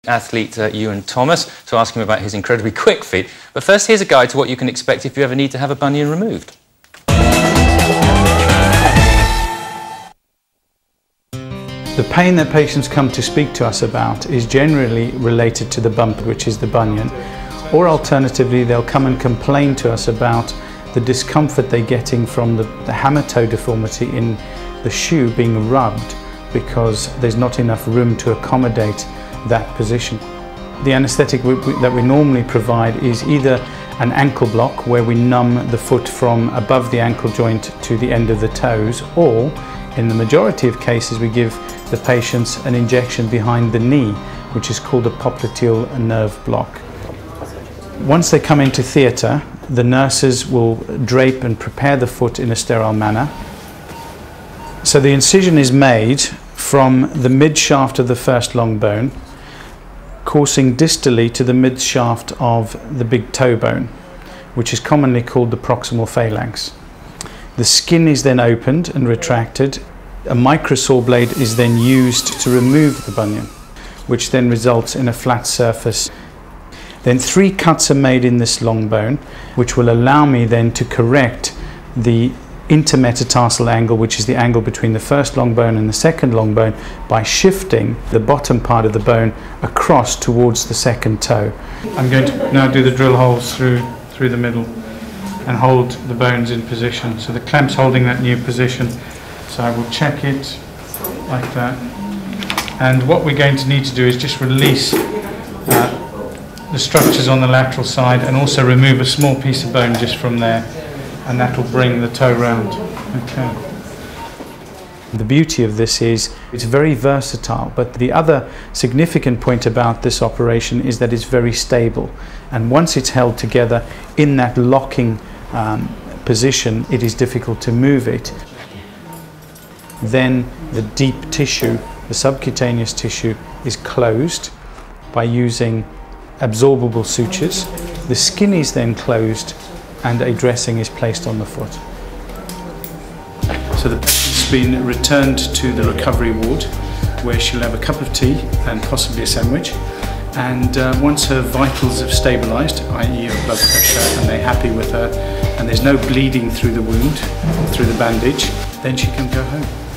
athlete Ewan Thomas to ask him about his incredibly quick feet. But first, here's a guide to what you can expect if you ever need to have a bunion removed. The pain that patients come to speak to us about is generally related to the bump, which is the bunion. Or alternatively, they'll come and complain to us about the discomfort they're getting from the hammertoe deformity in the shoe being rubbed because there's not enough room to accommodate that position. The anaesthetic that we normally provide is either an ankle block where we numb the foot from above the ankle joint to the end of the toes, or in the majority of cases we give the patients an injection behind the knee, which is called a popliteal nerve block. Once they come into theatre, the nurses will drape and prepare the foot in a sterile manner. So the incision is made from the mid-shaft of the first long bone, coursing distally to the mid-shaft of the big toe bone, which is commonly called the proximal phalanx. The skin is then opened and retracted. A microsaw blade is then used to remove the bunion, which then results in a flat surface. Then 3 cuts are made in this long bone, which will allow me then to correct the intermetatarsal angle, which is the angle between the first long bone and the second long bone, by shifting the bottom part of the bone across towards the second toe. I'm going to now do the drill holes through the middle and hold the bones in position. So the clamp's holding that new position. So I will check it like that. And what we're going to need to do is just release the structures on the lateral side and also remove a small piece of bone just from there, and that will bring the toe round. Okay. The beauty of this is it's very versatile, but the other significant point about this operation is that it's very stable, and once it's held together in that locking position, it is difficult to move it. Then the deep tissue, the subcutaneous tissue, is closed by using absorbable sutures. The skin is then closed and a dressing is placed on the foot. So the patient's been returned to the recovery ward, where she'll have a cup of tea and possibly a sandwich, and once her vitals have stabilised, i.e. her blood pressure, and they're happy with her and there's no bleeding through the wound, through the bandage, then she can go home.